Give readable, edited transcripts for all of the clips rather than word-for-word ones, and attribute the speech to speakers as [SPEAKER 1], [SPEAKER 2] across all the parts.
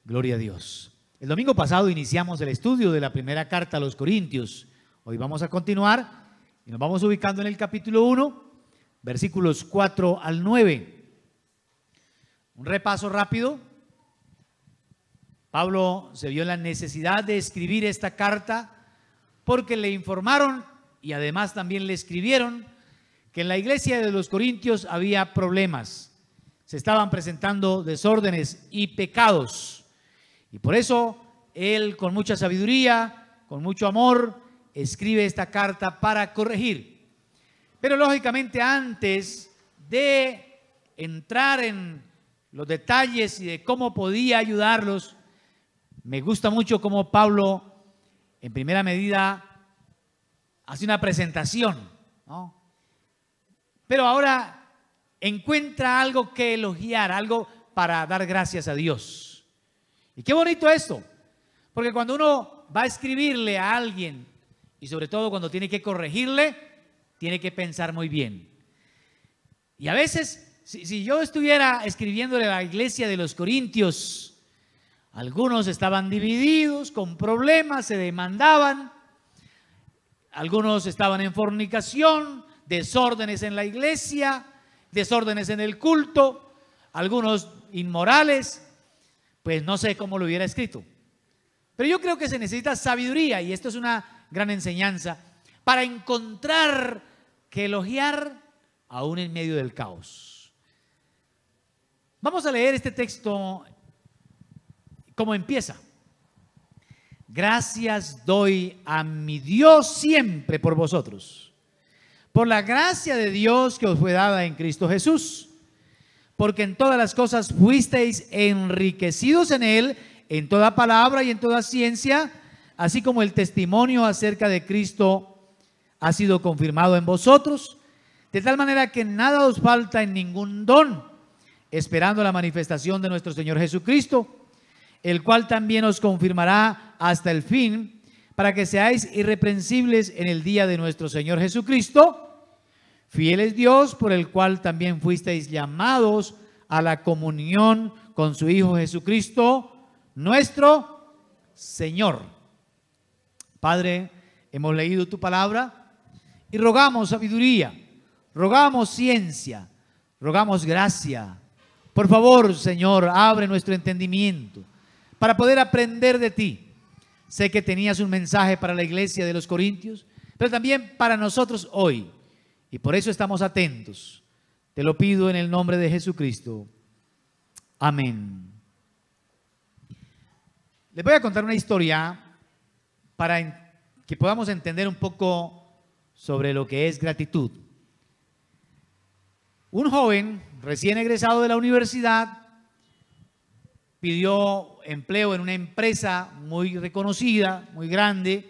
[SPEAKER 1] Gloria a Dios. El domingo pasado iniciamos el estudio de la primera carta a los Corintios. Hoy vamos a continuar y nos vamos ubicando en el capítulo 1, versículos 4 al 9. Un repaso rápido. Pablo se vio en la necesidad de escribir esta carta porque le informaron y además también le escribieron que en la iglesia de los Corintios había problemas. Se estaban presentando desórdenes y pecados. Y por eso él, con mucha sabiduría, con mucho amor, escribe esta carta para corregir. Pero lógicamente, antes de entrar en los detalles y de cómo podía ayudarlos, me gusta mucho cómo Pablo, en primera medida, hace una presentación, ¿no? Pero ahora encuentra algo que elogiar, algo para dar gracias a Dios. Y qué bonito esto, porque cuando uno va a escribirle a alguien, y sobre todo cuando tiene que corregirle, tiene que pensar muy bien. Y a veces, si yo estuviera escribiéndole a la iglesia de los Corintios, algunos estaban divididos, con problemas, se demandaban, algunos estaban en fornicación, desórdenes en la iglesia, desórdenes en el culto, algunos inmorales. Pues no sé cómo lo hubiera escrito. Pero yo creo que se necesita sabiduría, y esto es una gran enseñanza, para encontrar que elogiar aún en medio del caos. Vamos a leer este texto. ¿Cómo empieza? Gracias doy a mi Dios siempre por vosotros, por la gracia de Dios que os fue dada en Cristo Jesús, porque en todas las cosas fuisteis enriquecidos en Él, en toda palabra y en toda ciencia, así como el testimonio acerca de Cristo ha sido confirmado en vosotros, de tal manera que nada os falta en ningún don, esperando la manifestación de nuestro Señor Jesucristo, el cual también os confirmará hasta el fin, para que seáis irreprensibles en el día de nuestro Señor Jesucristo. Fiel es Dios, por el cual también fuisteis llamados a la comunión con su Hijo Jesucristo, nuestro Señor. Padre, hemos leído tu palabra y rogamos sabiduría, rogamos ciencia, rogamos gracia. Por favor, Señor, abre nuestro entendimiento para poder aprender de ti. Sé que tenías un mensaje para la iglesia de los Corintios, pero también para nosotros hoy. Y por eso estamos atentos. Te lo pido en el nombre de Jesucristo. Amén. Les voy a contar una historia para que podamos entender un poco sobre lo que es gratitud. Un joven recién egresado de la universidad pidió empleo en una empresa muy reconocida, muy grande.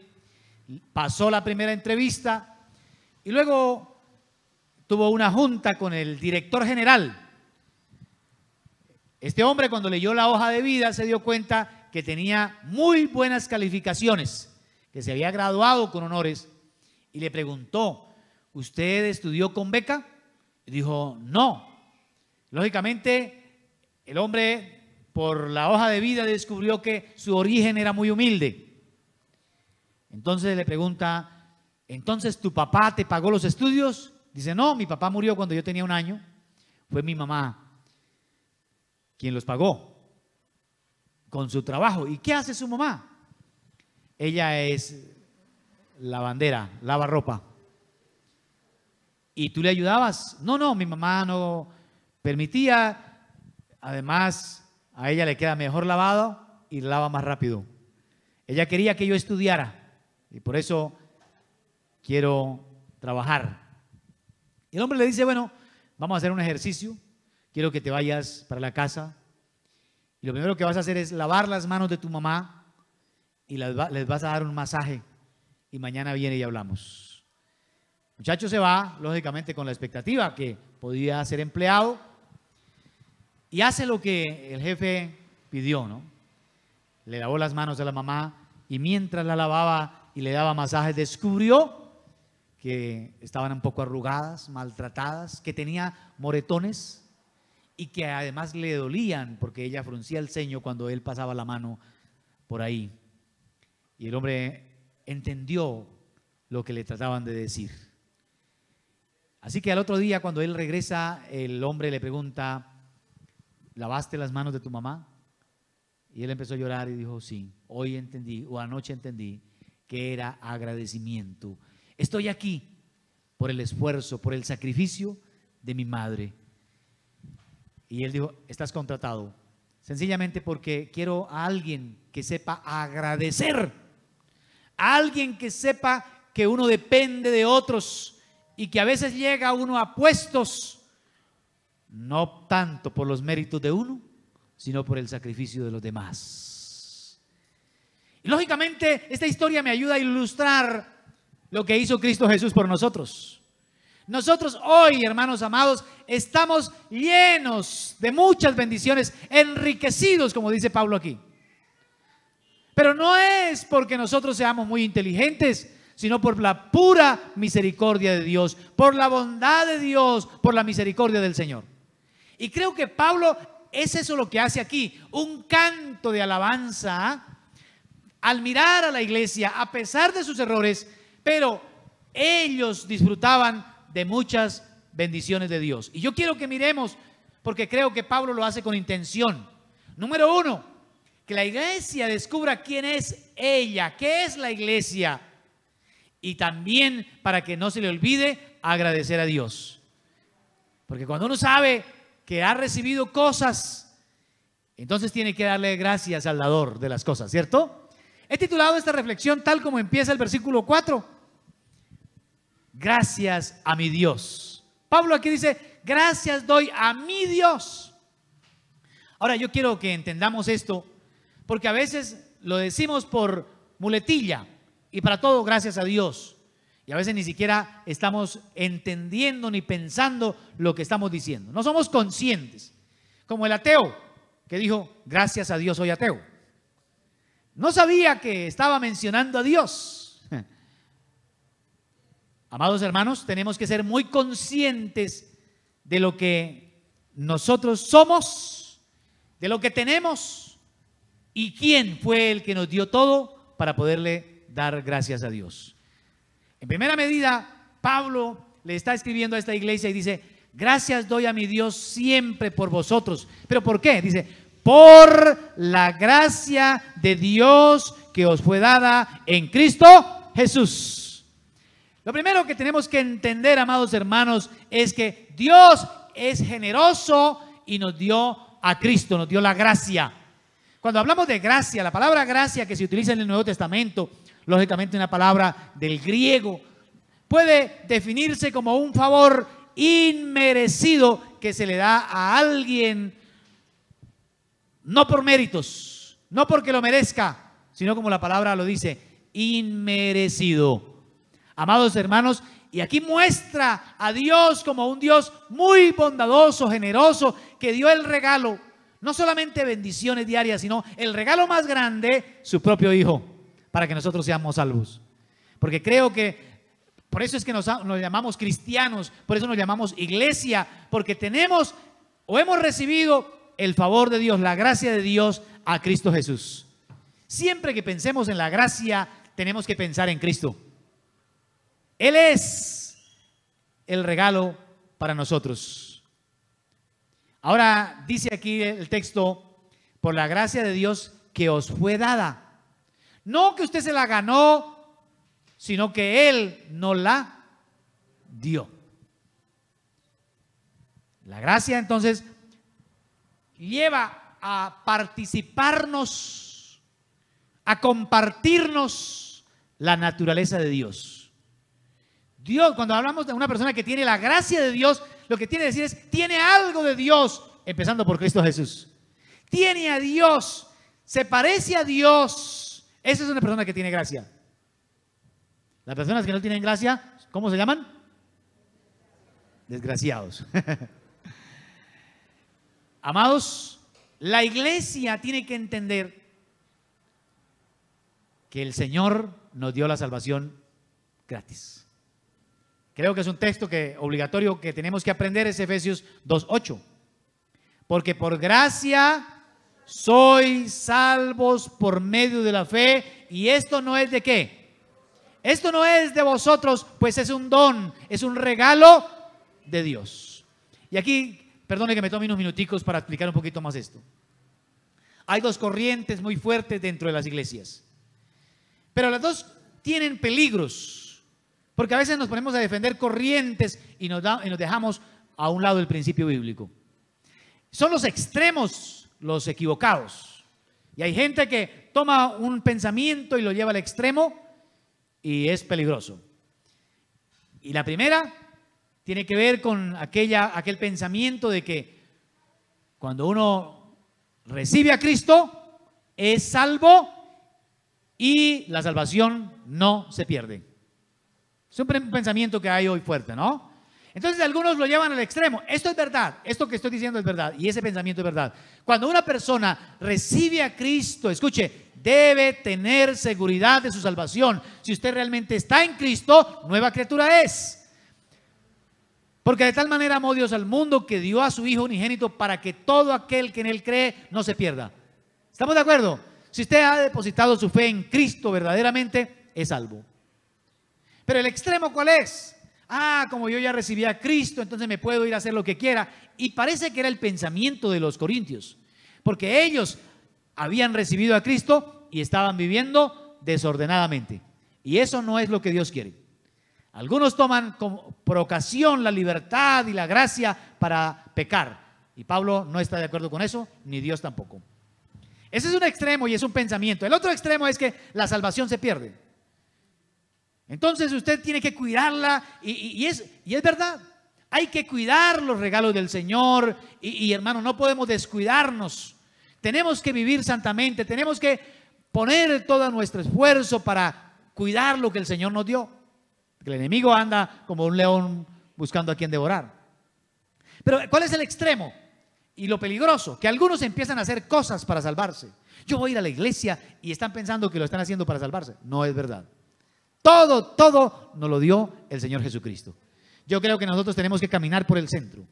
[SPEAKER 1] Pasó la primera entrevista y luego tuvo una junta con el director general. Este hombre, cuando leyó la hoja de vida, se dio cuenta que tenía muy buenas calificaciones, que se había graduado con honores, y le preguntó: ¿usted estudió con beca? Y dijo: no. Lógicamente, el hombre, por la hoja de vida, descubrió que su origen era muy humilde. Entonces le pregunta: ¿entonces tu papá te pagó los estudios? Dice: no, mi papá murió cuando yo tenía 1 año. Fue mi mamá quien los pagó con su trabajo. ¿Y qué hace su mamá? Ella es lavandera, lava ropa. ¿Y tú le ayudabas? No, mi mamá no permitía. Además, a ella le queda mejor lavado y lava más rápido. Ella quería que yo estudiara y por eso quiero trabajar. Y el hombre le dice: bueno, vamos a hacer un ejercicio. Quiero que te vayas para la casa y lo primero que vas a hacer es lavar las manos de tu mamá y les vas a dar un masaje y mañana viene y hablamos. El muchacho se va, lógicamente, con la expectativa que podía ser empleado, y hace lo que el jefe pidió, ¿no? Le lavó las manos a la mamá y mientras la lavaba y le daba masajes, descubrió que estaban un poco arrugadas, maltratadas, que tenía moretones y que además le dolían porque ella fruncía el ceño cuando él pasaba la mano por ahí. Y el hombre entendió lo que le trataban de decir. Así que al otro día, cuando él regresa, el hombre le pregunta: ¿lavaste las manos de tu mamá? Y él empezó a llorar y dijo: sí, hoy entendí, o anoche entendí, que era agradecimiento. Estoy aquí por el esfuerzo, por el sacrificio de mi madre. Y él dijo: estás contratado, sencillamente porque quiero a alguien que sepa agradecer, a alguien que sepa que uno depende de otros y que a veces llega uno a puestos no tanto por los méritos de uno, sino por el sacrificio de los demás. Y lógicamente esta historia me ayuda a ilustrar lo que hizo Cristo Jesús por nosotros. Nosotros hoy, hermanos amados, estamos llenos de muchas bendiciones, enriquecidos, como dice Pablo aquí. Pero no es porque nosotros seamos muy inteligentes, sino por la pura misericordia de Dios, por la bondad de Dios, por la misericordia del Señor. Y creo que Pablo es eso lo que hace aquí, un canto de alabanza al mirar a la iglesia, a pesar de sus errores, pero ellos disfrutaban de muchas bendiciones de Dios. Y yo quiero que miremos, porque creo que Pablo lo hace con intención. Número uno, que la iglesia descubra quién es ella, qué es la iglesia. Y también para que no se le olvide agradecer a Dios. Porque cuando uno sabe que ha recibido cosas, entonces tiene que darle gracias al dador de las cosas, ¿cierto? He titulado esta reflexión tal como empieza el versículo 4. Gracias a mi Dios. Pablo aquí dice: gracias doy a mi Dios. Ahora yo quiero que entendamos esto, porque a veces lo decimos por muletilla y para todo gracias a Dios. Y a veces ni siquiera estamos entendiendo ni pensando lo que estamos diciendo. No somos conscientes. Como el ateo que dijo: gracias a Dios soy ateo. No sabía que estaba mencionando a Dios. Amados hermanos, tenemos que ser muy conscientes de lo que nosotros somos, de lo que tenemos y quién fue el que nos dio todo para poderle dar gracias a Dios. En primera medida, Pablo le está escribiendo a esta iglesia y dice: gracias doy a mi Dios siempre por vosotros. ¿Pero por qué? Dice: por la gracia de Dios que os fue dada en Cristo Jesús. Lo primero que tenemos que entender, amados hermanos, es que Dios es generoso y nos dio a Cristo, nos dio la gracia. Cuando hablamos de gracia, la palabra gracia que se utiliza en el Nuevo Testamento, lógicamente una palabra del griego, puede definirse como un favor inmerecido que se le da a alguien, no por méritos, no porque lo merezca, sino como la palabra lo dice, inmerecido. Amados hermanos, y aquí muestra a Dios como un Dios muy bondadoso, generoso, que dio el regalo, no solamente bendiciones diarias, sino el regalo más grande, su propio Hijo, para que nosotros seamos salvos. Porque creo que por eso es que nos llamamos cristianos, por eso nos llamamos iglesia, porque tenemos o hemos recibido el favor de Dios, la gracia de Dios a Cristo Jesús. Siempre que pensemos en la gracia, tenemos que pensar en Cristo. Él es el regalo para nosotros. Ahora dice aquí el texto: por la gracia de Dios que os fue dada. No que usted se la ganó, sino que Él nos la dio. La gracia entonces lleva a participarnos, a compartirnos la naturaleza de Dios. Dios, cuando hablamos de una persona que tiene la gracia de Dios, lo que tiene que decir es: tiene algo de Dios, empezando por Cristo Jesús. Tiene a Dios, se parece a Dios. Esa es una persona que tiene gracia. Las personas que no tienen gracia, ¿cómo se llaman? Desgraciados. Amados, la iglesia tiene que entender que el Señor nos dio la salvación gratis. Creo que es un texto obligatorio que tenemos que aprender, es Efesios 2:8. Porque por gracia sois salvos por medio de la fe. ¿Y esto no es de qué? Esto no es de vosotros, pues es un don, es un regalo de Dios. Y aquí, perdone que me tome unos minuticos para explicar un poquito más esto. Hay dos corrientes muy fuertes dentro de las iglesias, pero las dos tienen peligros, porque a veces nos ponemos a defender corrientes y nos dejamos a un lado el principio bíblico. Son los extremos los equivocados, y hay gente que toma un pensamiento y lo lleva al extremo y es peligroso. Y la primera tiene que ver con aquel pensamiento de que cuando uno recibe a Cristo es salvo y la salvación no se pierde. Es un pensamiento que hay hoy fuerte, ¿no? Entonces algunos lo llevan al extremo. Esto es verdad, esto que estoy diciendo es verdad y ese pensamiento es verdad. Cuando una persona recibe a Cristo, escuche, debe tener seguridad de su salvación. Si usted realmente está en Cristo, nueva criatura es. Porque de tal manera amó Dios al mundo que dio a su Hijo unigénito para que todo aquel que en Él cree no se pierda. ¿Estamos de acuerdo? Si usted ha depositado su fe en Cristo verdaderamente, es salvo. Pero el extremo, ¿cuál es? Como yo ya recibí a Cristo, entonces me puedo ir a hacer lo que quiera. Y parece que era el pensamiento de los corintios, porque ellos habían recibido a Cristo y estaban viviendo desordenadamente. Y eso no es lo que Dios quiere. Algunos toman por ocasión la libertad y la gracia para pecar. Y Pablo no está de acuerdo con eso, ni Dios tampoco. Ese es un extremo y es un pensamiento. El otro extremo es que la salvación se pierde. Entonces usted tiene que cuidarla y es verdad. Hay que cuidar los regalos del Señor y hermano, no podemos descuidarnos. Tenemos que vivir santamente, tenemos que poner todo nuestro esfuerzo para cuidar lo que el Señor nos dio. El enemigo anda como un león buscando a quien devorar. Pero ¿cuál es el extremo? Y lo peligroso, que algunos empiezan a hacer cosas para salvarse. Yo voy a ir a la iglesia y están pensando que lo están haciendo para salvarse. No es verdad. Todo nos lo dio el Señor Jesucristo. Yo creo que nosotros tenemos que caminar por el centro.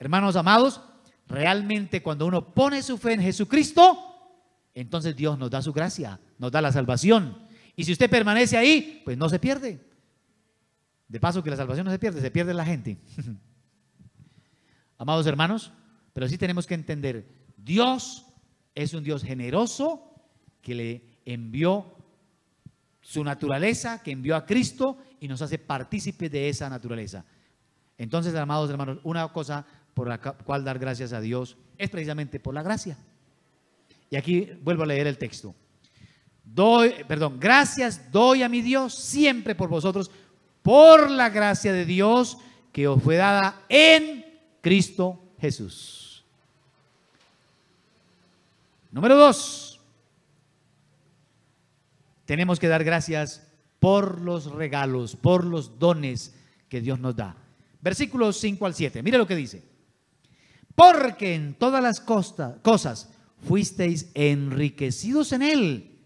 [SPEAKER 1] Hermanos amados, realmente cuando uno pone su fe en Jesucristo, entonces Dios nos da su gracia, nos da la salvación. Y si usted permanece ahí, pues no se pierde. De paso que la salvación no se pierde la gente. Amados hermanos, pero sí tenemos que entender, Dios es un Dios generoso que le envió su naturaleza, que envió a Cristo y nos hace partícipes de esa naturaleza. Entonces, amados hermanos, una cosa por la cual dar gracias a Dios es precisamente por la gracia. Y aquí vuelvo a leer el texto. Gracias doy a mi Dios siempre por vosotros, por la gracia de Dios que os fue dada en Cristo Jesús. Número 2. Tenemos que dar gracias por los regalos, por los dones que Dios nos da. Versículos 5 al 7. Mire lo que dice. Porque en todas las cosas fuisteis enriquecidos en Él.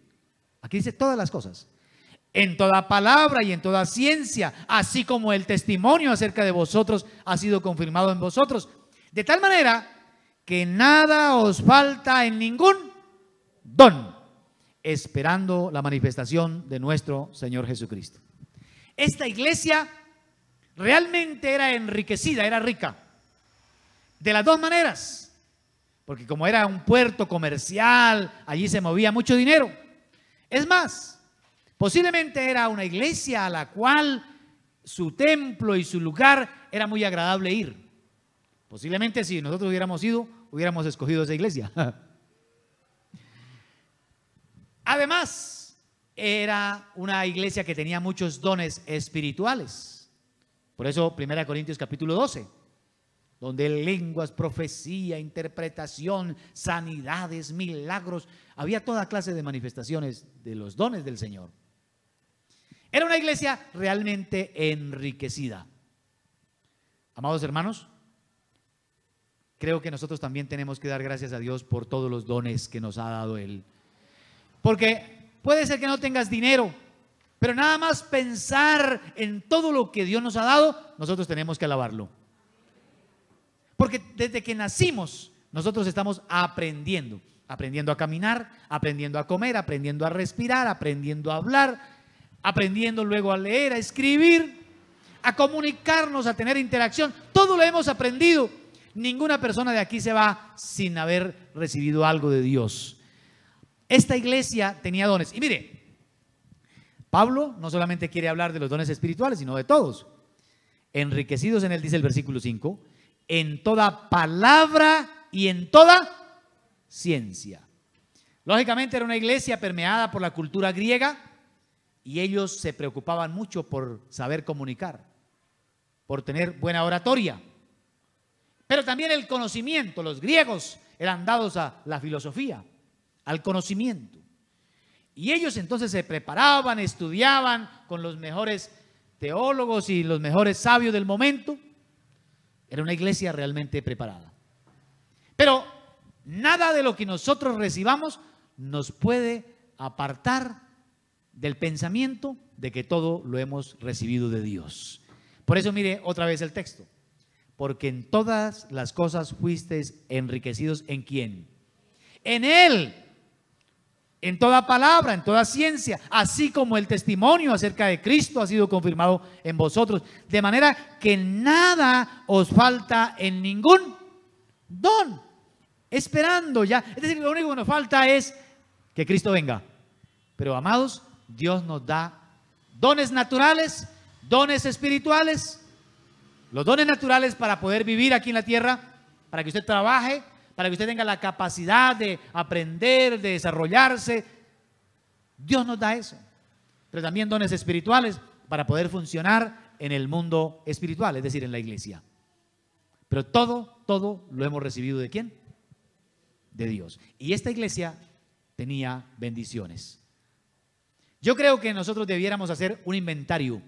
[SPEAKER 1] Aquí dice todas las cosas. En toda palabra y en toda ciencia, así como el testimonio acerca de vosotros ha sido confirmado en vosotros. De tal manera que nada os falta en ningún don, esperando la manifestación de nuestro Señor Jesucristo. Esta iglesia realmente era enriquecida, era rica. De las dos maneras. Porque como era un puerto comercial, allí se movía mucho dinero. Es más, posiblemente era una iglesia a la cual su templo y su lugar era muy agradable ir. Posiblemente si nosotros hubiéramos ido, hubiéramos escogido esa iglesia. Además, era una iglesia que tenía muchos dones espirituales. Por eso 1 Corintios capítulo 12, donde lenguas, profecía, interpretación, sanidades, milagros, había toda clase de manifestaciones de los dones del Señor. Era una iglesia realmente enriquecida. Amados hermanos, creo que nosotros también tenemos que dar gracias a Dios por todos los dones que nos ha dado Él. Porque puede ser que no tengas dinero, pero nada más pensar en todo lo que Dios nos ha dado, nosotros tenemos que alabarlo. Porque desde que nacimos, nosotros estamos aprendiendo. Aprendiendo a caminar, aprendiendo a comer, aprendiendo a respirar, aprendiendo a hablar, aprendiendo luego a leer, a escribir, a comunicarnos, a tener interacción. Todo lo hemos aprendido. Ninguna persona de aquí se va sin haber recibido algo de Dios. Esta iglesia tenía dones. Y mire, Pablo no solamente quiere hablar de los dones espirituales, sino de todos. Enriquecidos en él, dice el versículo 5, en toda palabra y en toda ciencia. Lógicamente era una iglesia permeada por la cultura griega y ellos se preocupaban mucho por saber comunicar, por tener buena oratoria, pero también el conocimiento. Los griegos eran dados a la filosofía, al conocimiento, y ellos entonces se preparaban, estudiaban con los mejores teólogos y los mejores sabios del momento. Era una iglesia realmente preparada. Pero nada de lo que nosotros recibamos nos puede apartar del pensamiento de que todo lo hemos recibido de Dios. Por eso mire otra vez el texto. Porque en todas las cosas fuisteis enriquecidos, ¿en quién? En Él. En toda palabra, en toda ciencia, así como el testimonio acerca de Cristo ha sido confirmado en vosotros, de manera que nada os falta en ningún don. Esperando ya, es decir, lo único que nos falta es que Cristo venga. Pero amados, Dios nos da dones naturales, dones espirituales. Los dones naturales para poder vivir aquí en la tierra, para que usted trabaje, para que usted tenga la capacidad de aprender, de desarrollarse. Dios nos da eso. Pero también dones espirituales para poder funcionar en el mundo espiritual, es decir, en la iglesia. Pero todo lo hemos recibido ¿de quién? De Dios. Y esta iglesia tenía bendiciones. Yo creo que nosotros debiéramos hacer un inventario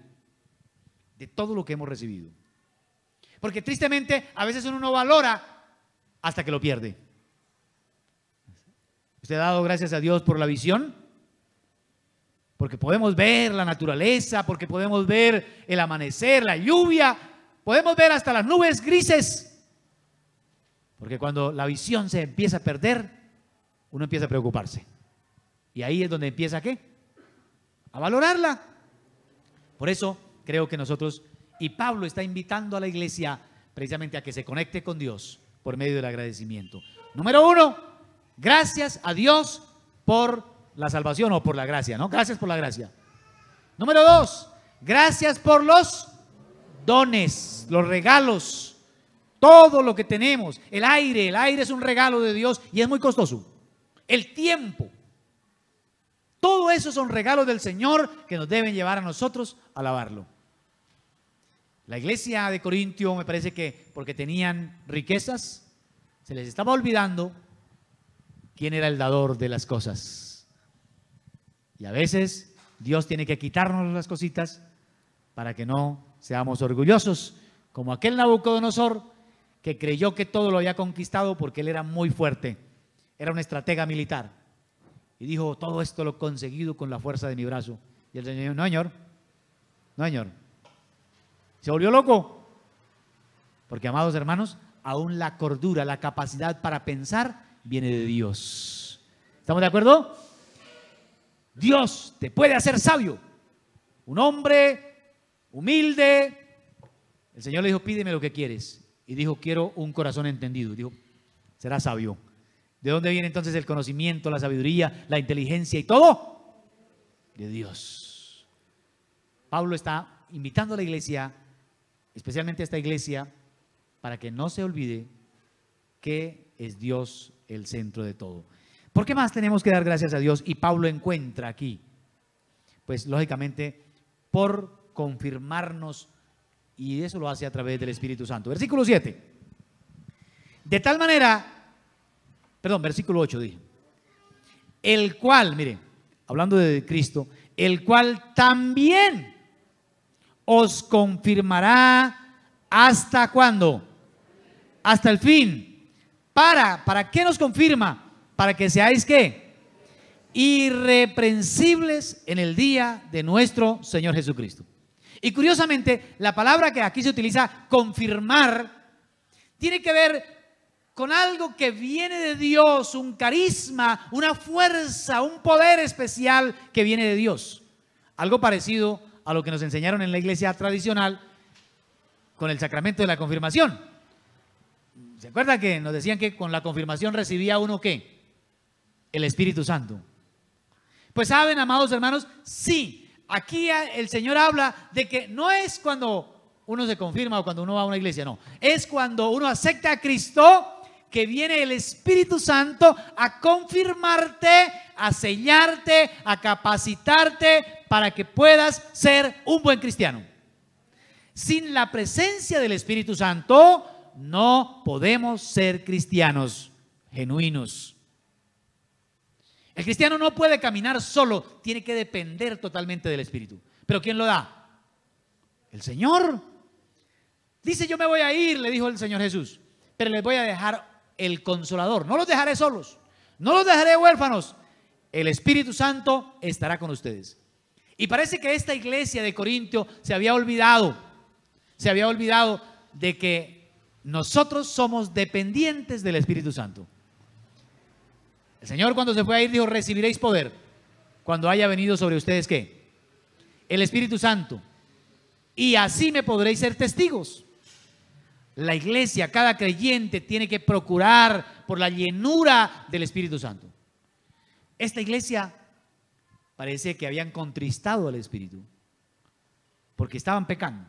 [SPEAKER 1] de todo lo que hemos recibido. Porque tristemente a veces uno no valora hasta que lo pierde. ¿Usted ha dado gracias a Dios por la visión? Porque podemos ver la naturaleza, porque podemos ver el amanecer, la lluvia, podemos ver hasta las nubes grises. Porque cuando la visión se empieza a perder, uno empieza a preocuparse. Y ahí es donde empieza ¿qué? A valorarla. Por eso creo que nosotros, y Pablo está invitando a la iglesia precisamente a que se conecte con Dios por medio del agradecimiento. Número 1, gracias a Dios por la salvación o por la gracia, ¿no? Gracias por la gracia. Número 2, gracias por los dones, los regalos, todo lo que tenemos. El aire es un regalo de Dios y es muy costoso. El tiempo, todo eso son regalos del Señor que nos deben llevar a nosotros a alabarlo. La iglesia de Corintio, me parece que porque tenían riquezas, se les estaba olvidando quién era el dador de las cosas. Y a veces Dios tiene que quitarnos las cositas para que no seamos orgullosos, como aquel Nabucodonosor que creyó que todo lo había conquistado porque él era muy fuerte, era un estratega militar. Y dijo, todo esto lo he conseguido con la fuerza de mi brazo. Y el Señor, no señor, no señor. Se volvió loco. Porque, amados hermanos, aún la cordura, la capacidad para pensar viene de Dios. ¿Estamos de acuerdo? Dios te puede hacer sabio. Un hombre humilde. El Señor le dijo, pídeme lo que quieres. Y dijo, quiero un corazón entendido. Dijo, será sabio. ¿De dónde viene entonces el conocimiento, la sabiduría, la inteligencia y todo? De Dios. Pablo está invitando a la iglesia, especialmente a esta iglesia, para que no se olvide que es Dios el centro de todo. ¿Por qué más tenemos que dar gracias a Dios? Y Pablo encuentra aquí, pues lógicamente, por confirmarnos, y eso lo hace a través del Espíritu Santo. Versículo 7. De tal manera, versículo 8 dije, el cual, mire, hablando de Cristo, el cual también os confirmará hasta ¿cuándo? Hasta el fin. ¿Para qué nos confirma? Para que seáis ¿qué? Irreprensibles en el día de nuestro Señor Jesucristo. Y curiosamente, la palabra que aquí se utiliza, confirmar, tiene que ver con algo que viene de Dios, un carisma, una fuerza, un poder especial que viene de Dios. Algo parecido a lo que nos enseñaron en la iglesia tradicional con el sacramento de la confirmación. ¿Se acuerdan que nos decían que con la confirmación recibía uno qué? El Espíritu Santo. Pues saben, amados hermanos, sí, aquí el Señor habla de que no es cuando uno se confirma o cuando uno va a una iglesia, no. Es cuando uno acepta a Cristo que viene el Espíritu Santo a confirmarte, a sellarte, a capacitarte para que puedas ser un buen cristiano. Sin la presencia del Espíritu Santo no podemos ser cristianos genuinos. El cristiano no puede caminar solo, tiene que depender totalmente del Espíritu. ¿Pero quién lo da? El Señor. Dice: yo me voy a ir, le dijo el Señor Jesús, pero les voy a dejar el Consolador. No los dejaré solos, no los dejaré huérfanos. El Espíritu Santo estará con ustedes. Y parece que esta iglesia de Corintio se había olvidado de que nosotros somos dependientes del Espíritu Santo. El Señor, cuando se fue a ir, dijo: recibiréis poder cuando haya venido sobre ustedes ¿qué? El Espíritu Santo. Y así me podréis ser testigos. La iglesia, cada creyente tiene que procurar por la llenura del Espíritu Santo. Esta iglesia parece que habían contristado al Espíritu porque estaban pecando.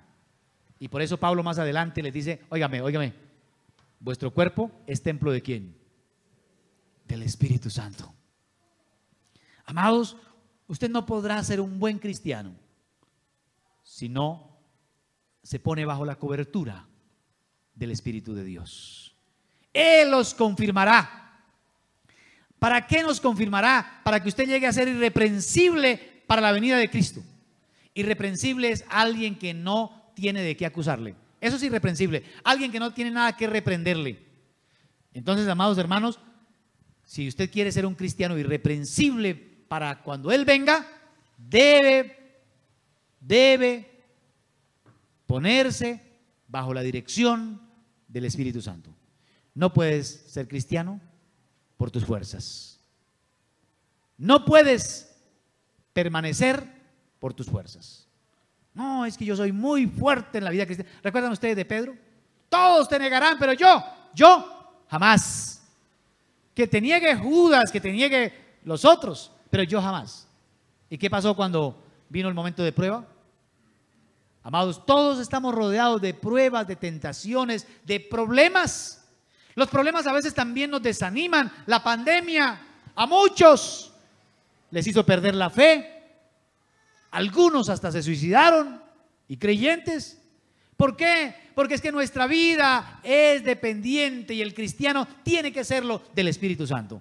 [SPEAKER 1] Y por eso Pablo más adelante les dice: óigame, vuestro cuerpo es templo ¿de quién? Del Espíritu Santo. Amados, usted no podrá ser un buen cristiano si no se pone bajo la cobertura del Espíritu de Dios. Él los confirmará. ¿Para qué nos confirmará? Para que usted llegue a ser irreprensible para la venida de Cristo. Irreprensible es alguien que no tiene de qué acusarle. Eso es irreprensible. Alguien que no tiene nada que reprenderle. Entonces, amados hermanos, si usted quiere ser un cristiano irreprensible para cuando Él venga, debe ponerse bajo la dirección del Espíritu Santo. No puedes ser cristiano por tus fuerzas. No puedes permanecer por tus fuerzas. No, es que yo soy muy fuerte en la vida cristiana. ¿Recuerdan ustedes de Pedro? Todos te negarán, pero yo jamás. Que te niegue Judas, que te niegue los otros, pero yo jamás. ¿Y qué pasó cuando vino el momento de prueba? Amados, todos estamos rodeados de pruebas, de tentaciones, de problemas. Los problemas a veces también nos desaniman. La pandemia a muchos les hizo perder la fe. Algunos hasta se suicidaron, y creyentes. ¿Por qué? Porque es que nuestra vida es dependiente y el cristiano tiene que serlo del Espíritu Santo.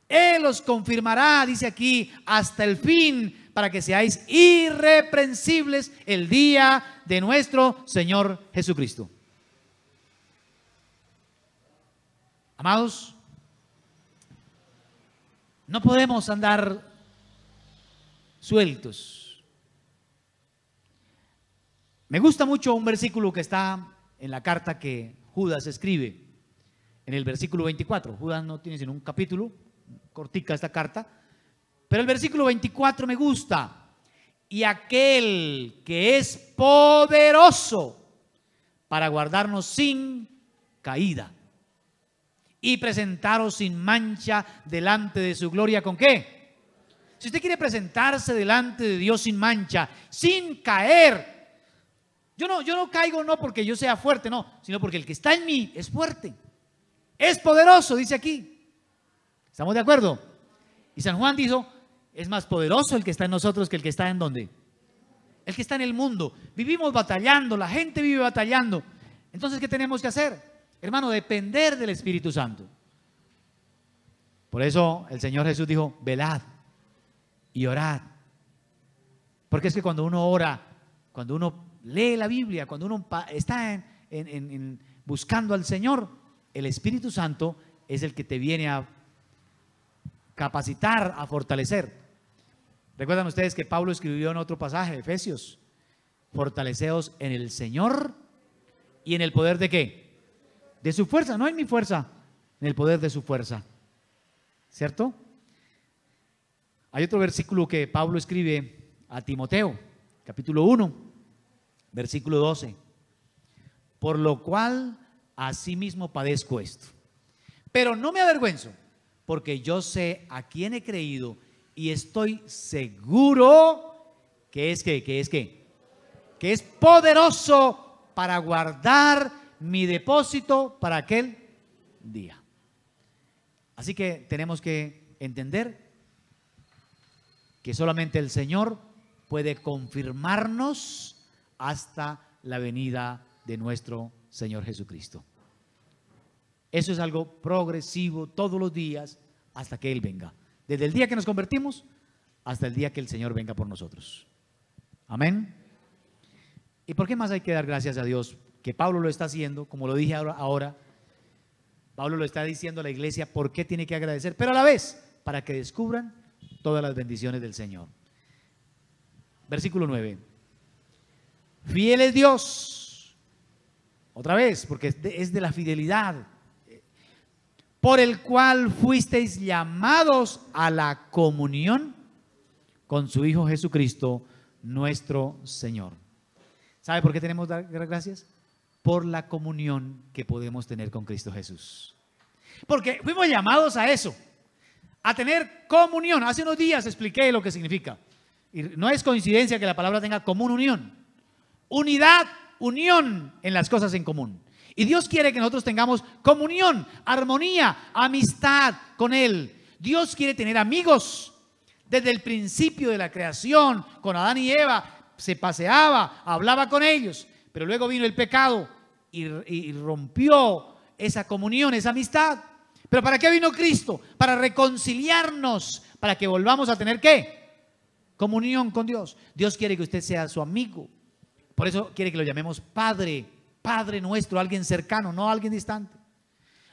[SPEAKER 1] Él os confirmará, dice aquí, hasta el fin, para que seáis irreprensibles el día de nuestro Señor Jesucristo. Amados, no podemos andar sueltos. Me gusta mucho un versículo que está en la carta que Judas escribe, en el versículo 24. Judas no tiene sino un capítulo, cortica esta carta, pero el versículo 24 me gusta. Y aquel que es poderoso para guardarnos sin caída y presentaros sin mancha delante de su gloria. ¿Con qué? Si usted quiere presentarse delante de Dios sin mancha, sin caer. Yo no caigo no porque yo sea fuerte, no, sino porque el que está en mí es fuerte, es poderoso, dice aquí. ¿Estamos de acuerdo? Y San Juan dijo: es más poderoso el que está en nosotros que el que está en ¿dónde? El que está en el mundo. Vivimos batallando, la gente vive batallando. Entonces, ¿qué tenemos que hacer? Hermano, depender del Espíritu Santo. Por eso el Señor Jesús dijo: velad y orad. Porque es que cuando uno ora, cuando uno lee la Biblia, cuando uno está buscando al Señor, el Espíritu Santo es el que te viene a capacitar, a fortalecer. ¿Recuerdan ustedes que Pablo escribió en otro pasaje, Efesios: fortaleceos en el Señor y en el poder de qué? de su fuerza, no en mi fuerza, en el poder de su fuerza. ¿Cierto? Hay otro versículo que Pablo escribe a Timoteo, capítulo 1, versículo 12. Por lo cual asimismo padezco esto. Pero no me avergüenzo, porque yo sé a quién he creído y estoy seguro que es poderoso para guardar mi depósito para aquel día. Así que tenemos que entender que solamente el Señor puede confirmarnos hasta la venida de nuestro Señor Jesucristo. Eso es algo progresivo todos los días hasta que Él venga. Desde el día que nos convertimos hasta el día que el Señor venga por nosotros. Amén. ¿Y por qué más hay que dar gracias a Dios? Que Pablo lo está haciendo, como lo dije ahora. Pablo lo está diciendo a la iglesia por qué tiene que agradecer, pero a la vez para que descubran todas las bendiciones del Señor. Versículo 9. Fiel es Dios, otra vez, porque es de la fidelidad, por el cual fuisteis llamados a la comunión con su Hijo Jesucristo, nuestro Señor. ¿Sabe por qué tenemos que dar gracias? Por la comunión que podemos tener con Cristo Jesús. Porque fuimos llamados a eso, a tener comunión. Hace unos días expliqué lo que significa. Y no es coincidencia que la palabra tenga común unión. Unidad, unión en las cosas en común. Y Dios quiere que nosotros tengamos comunión, armonía, amistad con Él. Dios quiere tener amigos. Desde el principio de la creación, con Adán y Eva, se paseaba, hablaba con ellos. Pero luego vino el pecado y rompió esa comunión, esa amistad. ¿Pero para qué vino Cristo? Para reconciliarnos, para que volvamos a tener ¿qué? Comunión con Dios. Dios quiere que usted sea su amigo. Por eso quiere que lo llamemos Padre, Padre nuestro, alguien cercano, no alguien distante.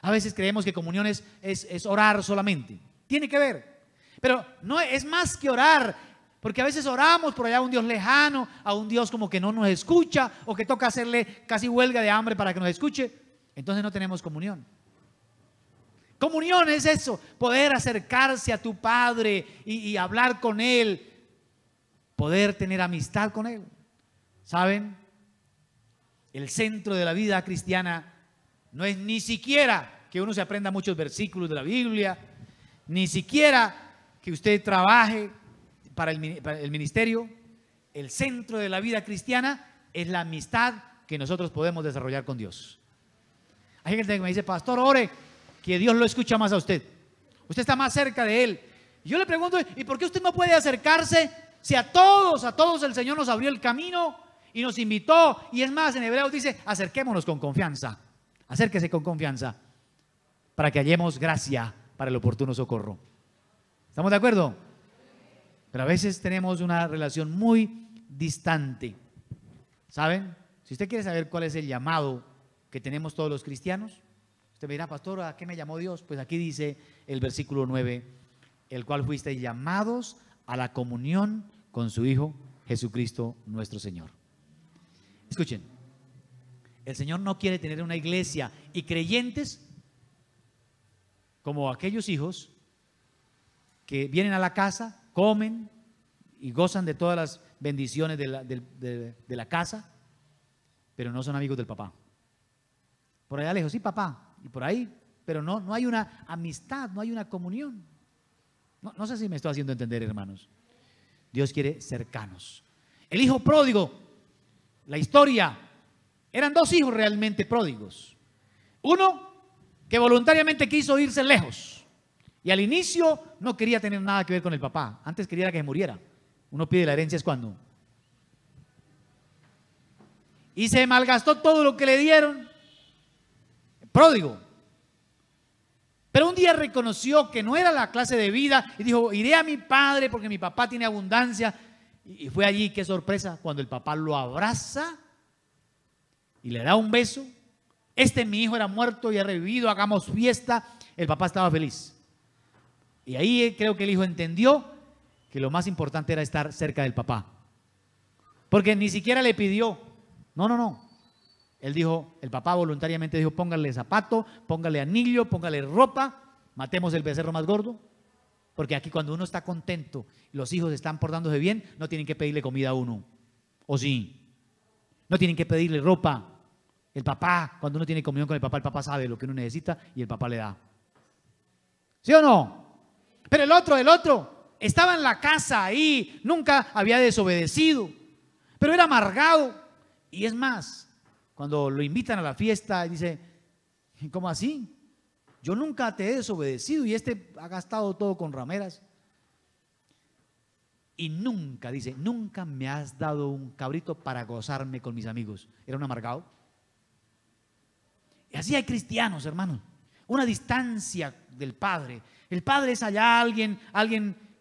[SPEAKER 1] A veces creemos que comunión es orar solamente. Tiene que ver. Pero no es más que orar. Porque a veces oramos por allá a un Dios lejano, a un Dios como que no nos escucha, o que toca hacerle casi huelga de hambre para que nos escuche. Entonces no tenemos comunión. Comunión es eso, poder acercarse a tu Padre y hablar con Él, poder tener amistad con Él. ¿Saben? El centro de la vida cristiana no es ni siquiera que uno se aprenda muchos versículos de la Biblia, ni siquiera que usted trabaje para el ministerio. El centro de la vida cristiana es la amistad que nosotros podemos desarrollar con Dios. Hay gente que me dice: pastor, ore, que Dios lo escucha más a usted. Usted está más cerca de Él. Y yo le pregunto: ¿y por qué usted no puede acercarse si a todos el Señor nos abrió el camino y nos invitó? Y es más, en Hebreos dice: acerquémonos con confianza. Acérquese con confianza para que hallemos gracia para el oportuno socorro. ¿Estamos de acuerdo? Pero a veces tenemos una relación muy distante. ¿Saben? Si usted quiere saber cuál es el llamado que tenemos todos los cristianos, usted me dirá: pastor, ¿a qué me llamó Dios? Pues aquí dice el versículo 9, el cual fuisteis llamados a la comunión con su Hijo Jesucristo nuestro Señor. Escuchen, el Señor no quiere tener una iglesia y creyentes como aquellos hijos que vienen a la casa, comen y gozan de todas las bendiciones de la casa, pero no son amigos del papá. Por allá lejos, sí, papá, y por ahí, pero no hay una amistad, no hay una comunión. No sé si me estoy haciendo entender, hermanos. Dios quiere cercanos. El hijo pródigo, la historia, eran dos hijos realmente pródigos. Uno que voluntariamente quiso irse lejos. Y al inicio no quería tener nada que ver con el papá. Antes quería que se muriera. Uno pide la herencia es cuando. Y se malgastó todo lo que le dieron. Pródigo. Pero un día reconoció que no era la clase de vida y dijo: iré a mi padre porque mi papá tiene abundancia. Y fue allí, qué sorpresa, cuando el papá lo abraza y le da un beso. Mi hijo era muerto y ha revivido, hagamos fiesta. El papá estaba feliz. Y ahí creo que el hijo entendió que lo más importante era estar cerca del papá. Porque ni siquiera le pidió. No. Él dijo, el papá voluntariamente dijo, póngale zapato, póngale anillo, póngale ropa, matemos el becerro más gordo. Porque aquí cuando uno está contento, los hijos están portándose bien, no tienen que pedirle comida a uno. ¿O sí? No tienen que pedirle ropa. El papá, cuando uno tiene comunión con el papá sabe lo que uno necesita y el papá le da. ¿Sí o no? Pero el otro, estaba en la casa ahí, nunca había desobedecido, pero era amargado. Y es más, cuando lo invitan a la fiesta, dice, ¿cómo así? Yo nunca te he desobedecido y este ha gastado todo con rameras. Y nunca, dice, nunca me has dado un cabrito para gozarme con mis amigos. Era un amargado. Y así hay cristianos, hermanos. Una distancia del Padre. El Padre es allá alguien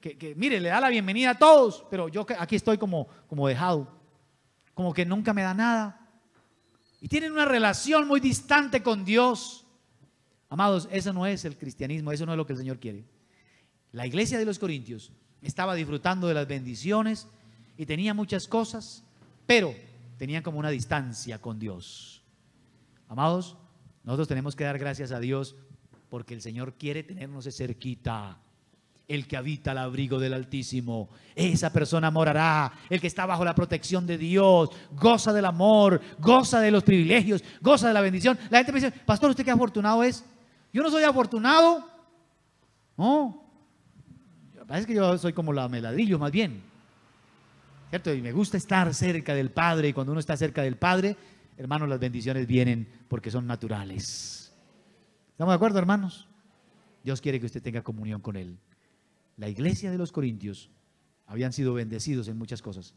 [SPEAKER 1] que mire, le da la bienvenida a todos, pero yo aquí estoy como dejado, como que nunca me da nada. Y tienen una relación muy distante con Dios. Amados, eso no es el cristianismo, eso no es lo que el Señor quiere. La iglesia de los Corintios estaba disfrutando de las bendiciones y tenía muchas cosas, pero tenían como una distancia con Dios. Amados, nosotros tenemos que dar gracias a Dios porque el Señor quiere tenernos de cerquita. El que habita al abrigo del Altísimo, esa persona morará. El que está bajo la protección de Dios, goza del amor, goza de los privilegios, goza de la bendición. La gente me dice, pastor, ¿usted qué afortunado es? Yo no soy afortunado. No, parece que yo soy como la meladrillo más bien, ¿cierto? Y me gusta estar cerca del Padre. Y cuando uno está cerca del Padre, hermanos, las bendiciones vienen porque son naturales. ¿Estamos de acuerdo, hermanos? Dios quiere que usted tenga comunión con Él. La iglesia de los Corintios habían sido bendecidos en muchas cosas,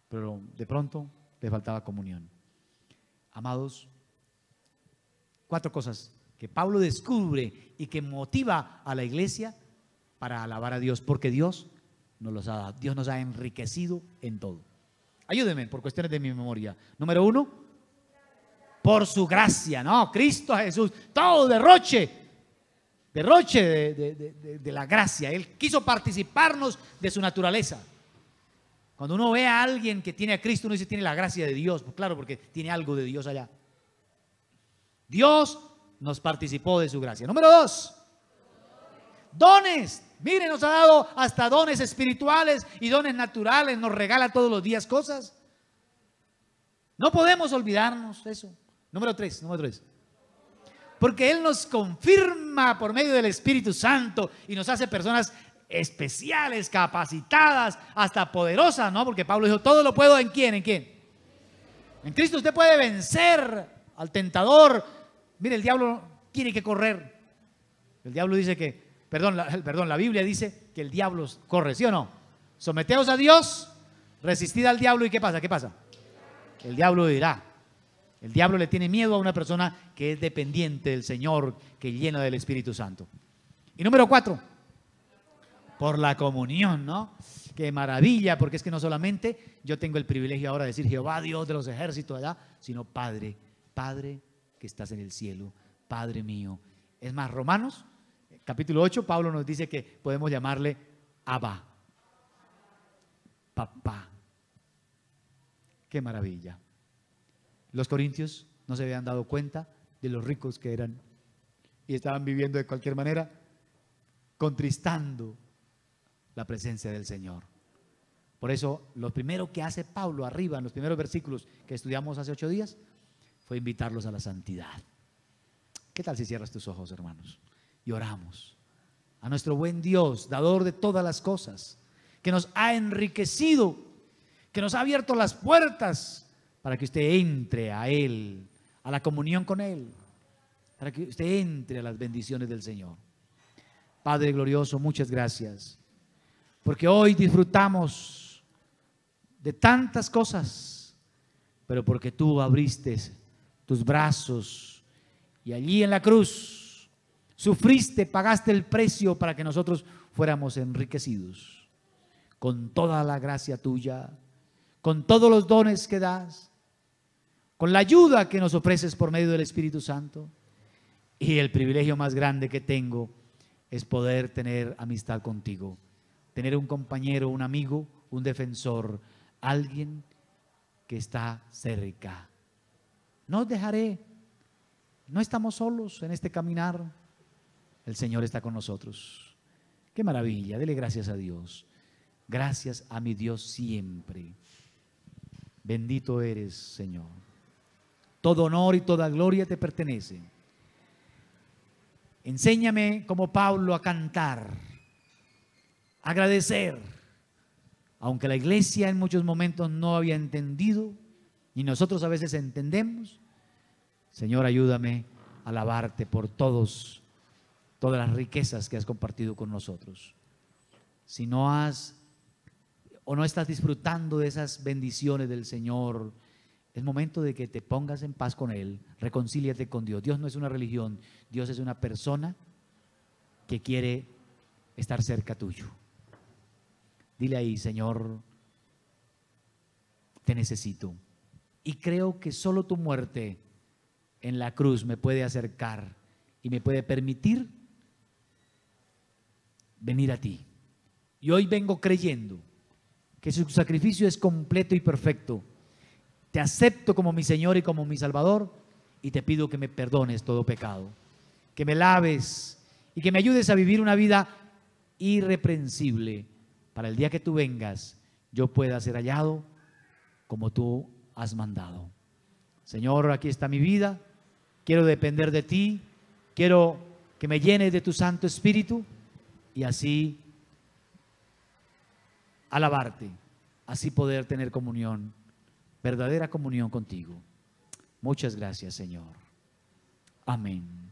[SPEAKER 1] pero de pronto les faltaba comunión. Amados, 4 cosas que Pablo descubre y que motiva a la iglesia para alabar a Dios, porque Dios nos los ha dado. Dios nos ha enriquecido en todo. Ayúdenme por cuestiones de mi memoria. Número 1, por su gracia, no, Cristo Jesús, todo derroche de la gracia. Él quiso participarnos de su naturaleza. Cuando uno ve a alguien que tiene a Cristo, uno dice tiene la gracia de Dios, pues claro, porque tiene algo de Dios allá. Dios nos participó de su gracia. Número 2, dones. Mire, nos ha dado hasta dones espirituales y dones naturales, nos regala todos los días cosas. No podemos olvidarnos de eso. Número 3, porque Él nos confirma por medio del Espíritu Santo y nos hace personas especiales, capacitadas, hasta poderosas, ¿no? Porque Pablo dijo, todo lo puedo ¿en quién? ¿En quién? En Cristo usted puede vencer al tentador. Mire, el diablo tiene que correr. El diablo dice que, la Biblia dice que el diablo corre, ¿sí o no? Someteos a Dios, resistid al diablo y ¿qué pasa? ¿Qué pasa? El diablo dirá. El diablo le tiene miedo a una persona que es dependiente del Señor, que llena del Espíritu Santo. Y número 4, por la comunión, ¿no? Qué maravilla, porque es que no solamente yo tengo el privilegio ahora de decir Jehová Dios de los ejércitos allá, sino Padre, Padre que estás en el cielo, Padre mío. Es más, Romanos, capítulo 8, Pablo nos dice que podemos llamarle Abba, papá. Qué maravilla. Los corintios no se habían dado cuenta de los ricos que eran y estaban viviendo de cualquier manera, contristando la presencia del Señor. Por eso, lo primero que hace Pablo arriba, en los primeros versículos que estudiamos hace 8 días, fue invitarlos a la santidad. ¿Qué tal si cierras tus ojos, hermanos? Y oramos a nuestro buen Dios, dador de todas las cosas, que nos ha enriquecido, que nos ha abierto las puertas para que usted entre a Él, a la comunión con Él, para que usted entre a las bendiciones del Señor. Padre glorioso, muchas gracias, porque hoy disfrutamos de tantas cosas, pero porque tú abriste tus brazos y allí en la cruz sufriste, pagaste el precio para que nosotros fuéramos enriquecidos con toda la gracia tuya, con todos los dones que das, con la ayuda que nos ofreces por medio del Espíritu Santo. Y el privilegio más grande que tengo es poder tener amistad contigo, tener un compañero, un amigo, un defensor, alguien que está cerca. no os dejaré. No estamos solos en este caminar. El Señor está con nosotros. Qué maravilla, dele gracias a Dios. Gracias a mi Dios siempre. Bendito eres, Señor. Todo honor y toda gloria te pertenece. Enséñame como Pablo a cantar, a agradecer, aunque la iglesia en muchos momentos no había entendido, y nosotros a veces entendemos. Señor, ayúdame a alabarte por todas las riquezas que has compartido con nosotros. Si no has o no estás disfrutando de esas bendiciones del Señor, es momento de que te pongas en paz con Él, reconcíliate con Dios. Dios no es una religión, Dios es una persona que quiere estar cerca tuyo. Dile ahí: Señor, te necesito y creo que solo tu muerte en la cruz me puede acercar y me puede permitir venir a ti. Y hoy vengo creyendo que su sacrificio es completo y perfecto. Te acepto como mi Señor y como mi Salvador y te pido que me perdones todo pecado, que me laves y que me ayudes a vivir una vida irreprensible para el día que tú vengas yo pueda ser hallado como tú has mandado. Señor, aquí está mi vida, quiero depender de ti, quiero que me llenes de tu Santo Espíritu y así alabarte, así poder tener comunión, verdadera comunión contigo. Muchas gracias, Señor. Amén.